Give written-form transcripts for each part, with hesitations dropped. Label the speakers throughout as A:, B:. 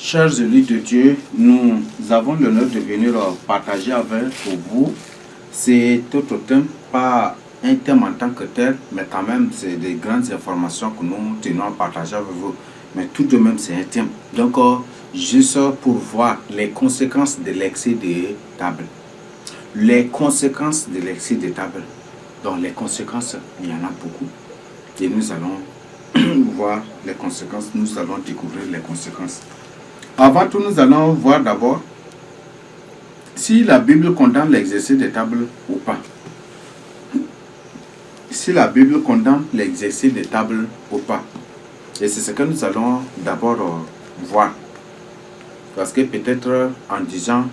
A: Chers élus de Dieu, nous avons l'honneur de venir partager avec vous cet autre thème, pas un thème en tant que tel, mais quand même c'est des grandes informations que nous tenons à partager avec vous. Mais tout de même c'est un thème. Donc juste pour voir les conséquences de l'excès de table. Les conséquences de l'excès de table. Donc les conséquences, il y en a beaucoup. Et nous allons voir les conséquences, nous allons découvrir les conséquences. Avant tout, nous allons voir d'abord si la Bible condamne l'exercice des tables ou pas. Si la Bible condamne l'exercice des tables ou pas. Et c'est ce que nous allons d'abord voir. Parce que peut-être en disant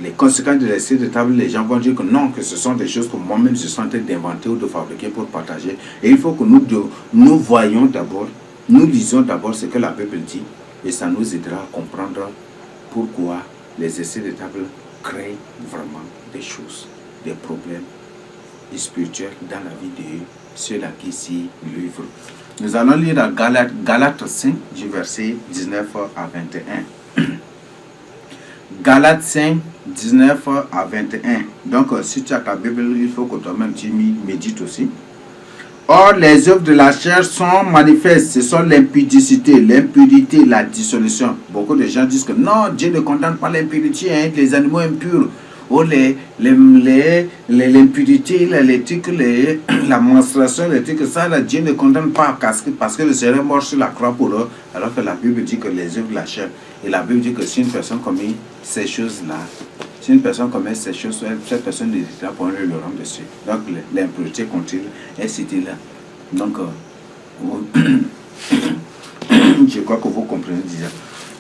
A: les conséquences de l'exercice des tables, les gens vont dire que non, que ce sont des choses que moi-même je suis en train d'inventer ou de fabriquer pour partager. Et il faut que nous voyons d'abord, nous lisons d'abord ce que la Bible dit. Et ça nous aidera à comprendre pourquoi les essais de table créent vraiment des choses, des problèmes spirituels dans la vie de ceux-là qui s'y livrent. Nous allons lire à Galates 5, du verset 19 à 21. Galates 5, 19 à 21. Donc, si tu as ta Bible, il faut que toi-même tu médites aussi. Or, les œuvres de la chair sont manifestes. Ce sont l'impudicité, l'impurité, la dissolution. Beaucoup de gens disent que non, Dieu ne condamne pas l'impurité, hein, les animaux impurs. Ou l'impurité, l'éthique, la menstruation, l'éthique, ça, là, Dieu ne condamne pas parce que le Seigneur est mort sur la croix pour eux. Alors que la Bible dit que les œuvres de la chair. Et la Bible dit que si une personne commet ces choses-là, si une personne commet ces choses, cette personne n'hésitera pas à le rendre dessus. Donc l'impureté continue, et c'était là. Donc, je crois que vous comprenez déjà.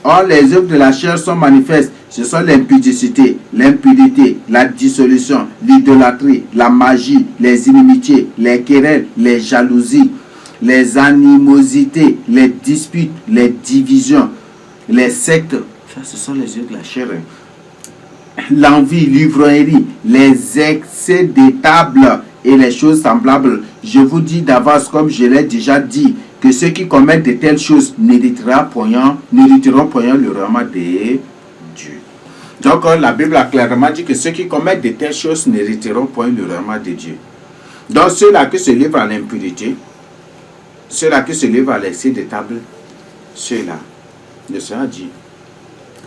A: Or, les œuvres de la chair sont manifestes. Ce sont l'impudicité, l'impudité, la dissolution, l'idolâtrie, la magie, les inimitiés, les querelles, les jalousies, les animosités, les disputes, les divisions, les sectes. Ça, ce sont les œuvres de la chair. L'envie, l'ivrognerie, les excès de table et les choses semblables. Je vous dis d'avance, comme je l'ai déjà dit, que ceux qui commettent de telles choses n'hériteront point le royaume de Dieu. Donc la Bible a clairement dit que ceux qui commettent de telles choses n'hériteront point le royaume de Dieu. Donc ceux-là qui se livrent à l'impudicité, ceux-là qui se livrent à l'excès de table, ceux-là, le Seigneur dit,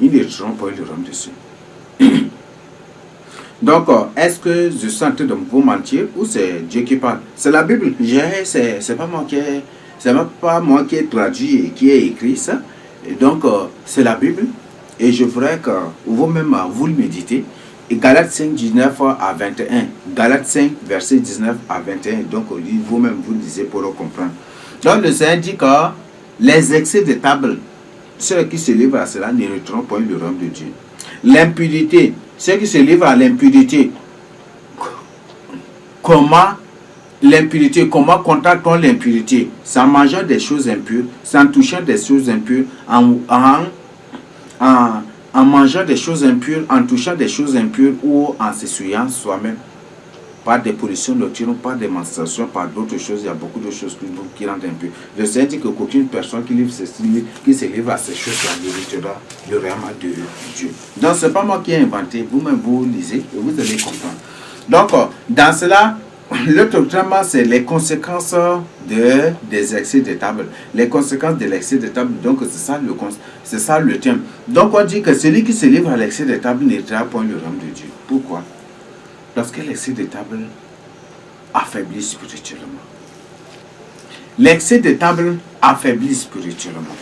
A: ils n'hériteront point le royaume de Dieu. Donc, est-ce que je suis en train de vous mentir ou c'est Dieu qui parle? C'est la Bible. C'est pas moi qui ai traduit et qui ai écrit ça. Et donc, c'est la Bible. Et je voudrais que vous-même, vous le méditez. Et Galates 5, 19 à 21. Galates 5, verset 19 à 21. Donc, vous-même, vous le lisez pour le comprendre. Donc, le Seigneur dit que les excès de table, ceux qui se livrent à cela n'hériteront point le royaume de Dieu. L'impudicité, ceux qui se livrent à l'impudicité, comment contacte-t-on l'impudicité? C'est en mangeant des choses impures, c'est en touchant des choses impures, en mangeant des choses impures, en touchant des choses impures ou en s'essuyant soi-même. Par des pollutions nocturnes, par des menstruations, par d'autres choses, il y a beaucoup de choses qui rendent impures. Je sais dire que qu'aucune personne qui se livre à ces choses-là n'héritera le royaume de Dieu. Donc, ce n'est pas moi qui ai inventé, vous-même vous lisez et vous allez comprendre. Donc, dans cela, l'autre traitement, c'est les conséquences des excès de table. Les conséquences de l'excès de table, donc c'est ça le thème. Donc, on dit que celui qui se livre à l'excès de table n'héritera point le royaume de Dieu. Pourquoi? Parce que l'excès de table affaiblit spirituellement. L'excès de table affaiblit spirituellement.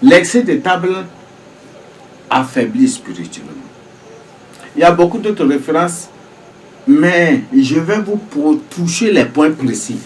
A: L'excès de table affaiblit spirituellement. Il y a beaucoup d'autres références, mais je vais vous toucher les points précis.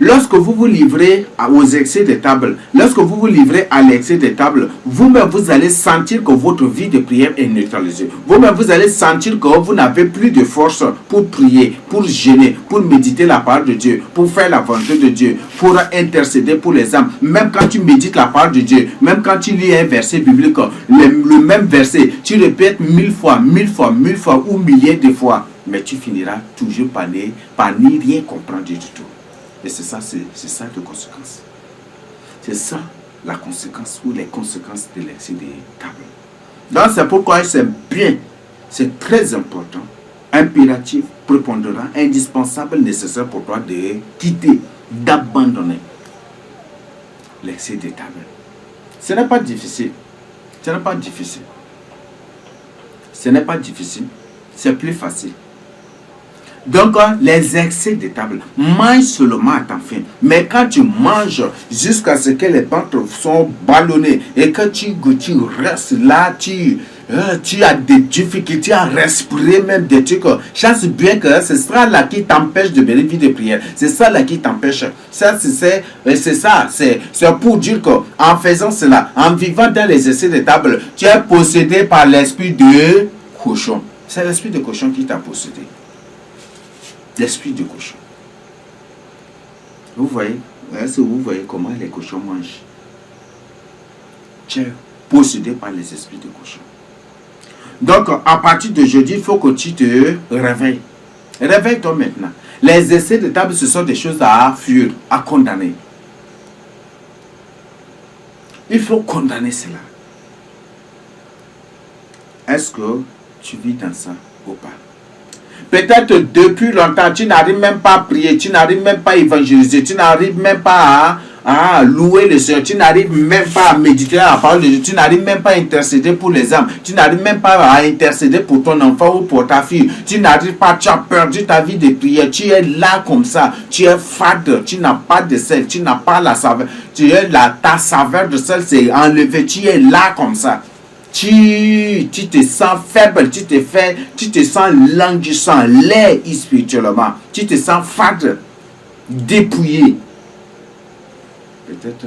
A: Lorsque vous vous livrez aux excès de table, lorsque vous vous livrez à l'excès de table, vous-même vous allez sentir que votre vie de prière est neutralisée. Vous-même vous allez sentir que vous n'avez plus de force pour prier, pour jeûner, pour méditer la parole de Dieu, pour faire la volonté de Dieu, pour intercéder pour les âmes. Même quand tu médites la parole de Dieu, même quand tu lis un verset biblique, le même verset, tu répètes 1000 fois ou milliers de fois, mais tu finiras toujours par n'y rien comprendre du tout. Et c'est ça de conséquence. C'est ça la conséquence ou les conséquences de l'excès de table. Donc c'est pourquoi c'est bien, c'est très important, impératif, prépondérant, indispensable, nécessaire pour toi de quitter, d'abandonner l'excès de table. Ce n'est pas difficile. Ce n'est pas difficile. Ce n'est pas difficile. C'est plus facile. Donc, les excès de table, mange seulement à ta faim. Mais quand tu manges jusqu'à ce que les ventres sont ballonnés et que tu restes là, tu as des difficultés à respirer, même des trucs. Chasse bien que ce sera là qui t'empêche de mener vie de prière. C'est ça là qui t'empêche. Ça, c'est pour dire qu'en faisant cela, en vivant dans les excès de table, tu es possédé par l'esprit de cochon. C'est l'esprit de cochon qui t'a possédé. L'esprit du cochon. Vous voyez, est-ce que vous voyez comment les cochons mangent? Tu es possédé par les esprits de cochon. Donc, à partir de jeudi, il faut que tu te réveilles. Réveille-toi maintenant. Les essais de table, ce sont des choses à fuir, à condamner. Il faut condamner cela. Est-ce que tu vis dans ça ou pas? Peut-être depuis longtemps, tu n'arrives même pas à prier, tu n'arrives même pas à évangéliser, tu n'arrives même pas à louer le Seigneur, tu n'arrives même pas à méditer à la parole de Dieu, tu n'arrives même pas à intercéder pour les âmes, tu n'arrives même pas à intercéder pour ton enfant ou pour ta fille, tu n'arrives pas, tu as perdu ta vie de prière, tu es là comme ça, tu es fade, tu n'as pas de sel, tu n'as pas la saveur, ta saveur de sel c'est enlevé, tu es là comme ça. Tu te sens faible, tu te sens languissant, laid spirituellement, tu te sens fade, dépouillé. Peut-être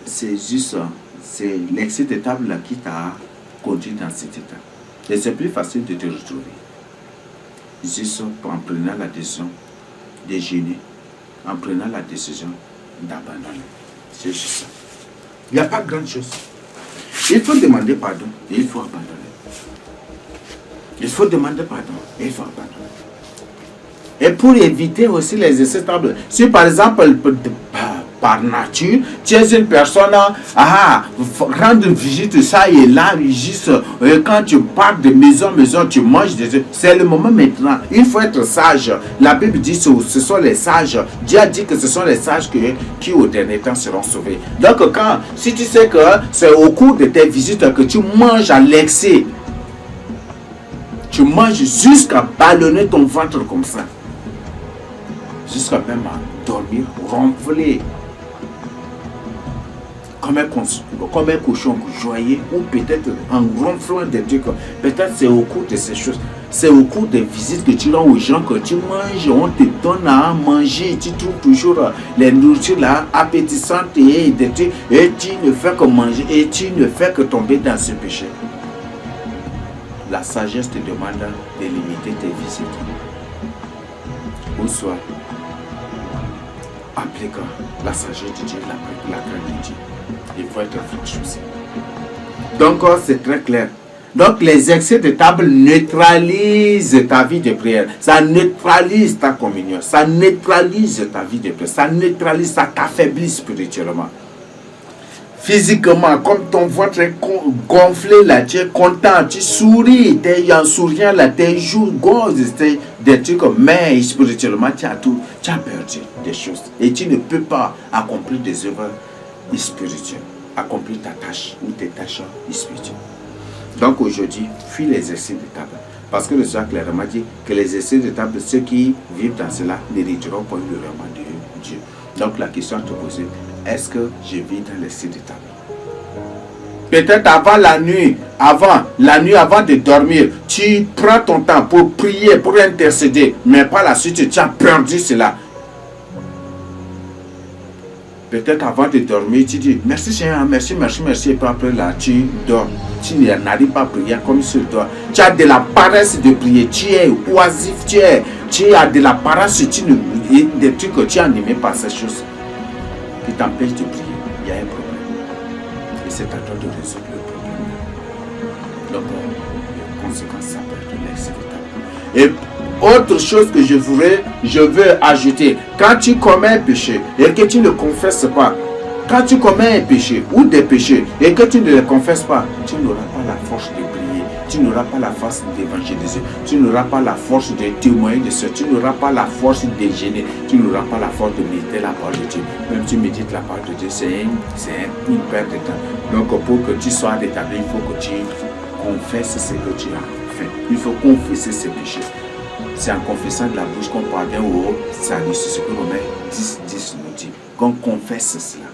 A: c'est juste c'est l'excès de table qui t'a conduit dans cet état. Et c'est plus facile de te retrouver. Juste en prenant la décision de jeûner, en prenant la décision d'abandonner. C'est juste ça. Il n'y a pas grand chose. Il faut demander pardon et il faut abandonner. Il faut demander pardon et il faut abandonner. Et pour éviter aussi les essais tables, si par exemple, par nature, tu es une personne, rendre visite ça et là, juste, quand tu pars de maison en maison, tu manges des œufs. C'est le moment maintenant. Il faut être sage. La Bible dit que ce sont les sages. Dieu a dit que ce sont les sages qui au dernier temps seront sauvés. Donc, si tu sais que c'est au cours de tes visites que tu manges à l'excès, tu manges jusqu'à ballonner ton ventre comme ça. Jusqu'à même à dormir, ronfler. Comme un cochon joyeux, ou peut-être en ronflant des trucs. Peut-être c'est au cours de ces choses. C'est au cours des visites que tu rends aux gens que tu manges, on te donne à manger, tu trouves toujours les nourritures là appétissantes et des trucs, et tu ne fais que manger et tu ne fais que tomber dans ce péché. La sagesse te demande de limiter tes visites. Ou soit applique la sagesse de Dieu, la crainte de Dieu. Il faut être franc aussi. Donc, c'est très clair. Donc, les excès de table neutralisent ta vie de prière. Ça neutralise ta communion. Ça neutralise ta vie de prière. Ça neutralise, ça t'affaiblit spirituellement. Physiquement, comme ton ventre est gonflé là, tu es content, tu souris, tu es en souriant là, tes joues gonflent, des trucs, mais spirituellement, tu as perdu des choses. Et tu ne peux pas accomplir des œuvres spirituelles, accomplir ta tâche ou tes tâches spirituelles. Donc aujourd'hui, fuis les excès de table. Parce que le Seigneur clairement dit que les excès de table, ceux qui vivent dans cela n'hériteront pas le royaume de Dieu. Donc la question à te poser, est-ce que je vis dans l'excès de table? Peut-être avant la nuit avant de dormir, tu prends ton temps pour prier, pour intercéder, mais par la suite, tu as perdu cela. Peut-être avant de dormir, tu dis merci Seigneur, merci, et puis après là, tu dors. Tu n'arrives pas à prier comme tu dois. Tu as de la paresse de prier, tu es oisif, tu as de la paresse, des trucs que tu es animé par ces choses qui t'empêchent de prier. Il y a un problème. Et c'est à toi de résoudre le problème. Donc, les conséquences, ça peut être l'excès de table. Et autre chose que je veux ajouter, quand tu commets un péché et que tu ne confesses pas, Quand tu commets un péché ou des péchés et que tu ne les confesses pas, tu n'auras pas la force de prier, tu n'auras pas la force d'évangéliser, tu n'auras pas la force de témoigner de ce, tu n'auras pas la force de gêner, tu n'auras pas la force de méditer la parole de Dieu. Même si tu médites la parole de Dieu, c'est une perte de temps. Donc pour que tu sois rétabli, il faut que tu confesses ce que tu as fait. Il faut confesser ses péchés. C'est en confessant de la bouche qu'on parvient au salut. C'est ce que Romains 10 nous dit. Qu'on confesse cela.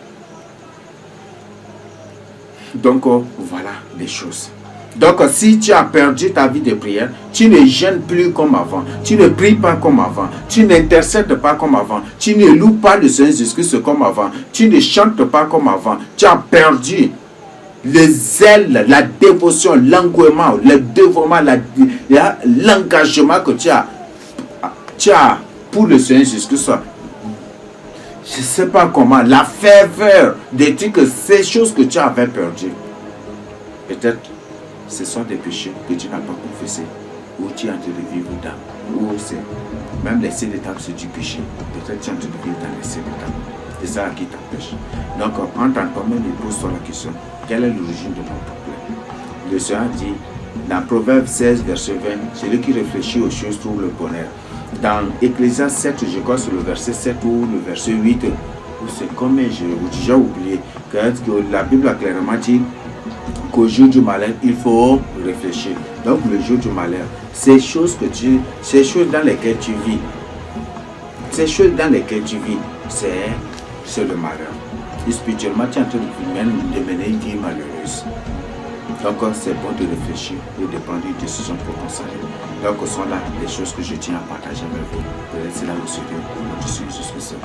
A: Donc, voilà les choses. Donc, si tu as perdu ta vie de prière, tu ne jeûnes plus comme avant, tu ne pries pas comme avant, tu n'intercèdes pas comme avant, tu ne loues pas le Seigneur Jésus-Christ comme avant, tu ne chantes pas comme avant, tu as perdu le zèle, la dévotion, l'engouement, le dévouement, l'engagement que tu as pour le Seigneur Jésus-Christ. Je ne sais pas comment, la ferveur de dire que ces choses que tu avais perdues, peut-être ce sont des péchés que tu n'as pas confessés, ou tu es en train de vivre dans, ou c'est même l'essai d'étape, c'est du péché. Peut-être tu es en train de vivre dans l'essai d'étape. C'est ça qui t'empêche. Donc, en tant que toi-même, pose-toi la question, quelle est l'origine de mon problème? Le Seigneur dit, dans Proverbe 16, verset 20, celui qui réfléchit aux choses trouve le bonheur. Dans Ecclésiaste 7, je crois, sur le verset 7 ou le verset 8, c'est comme j'ai déjà oublié, que la Bible a clairement dit qu'au jour du malheur, il faut réfléchir. Donc, le jour du malheur, ces choses dans lesquelles tu vis, c'est le malheur. Et spirituellement, tu es en train de mener une vie malheureuse. Donc, c'est bon de réfléchir et de prendre une décision pour ton salut. Donc, ce sont là les choses que je tiens à partager avec vous. Peut-être c'est là où c'est Dieu. Je suis Jésus-Christ.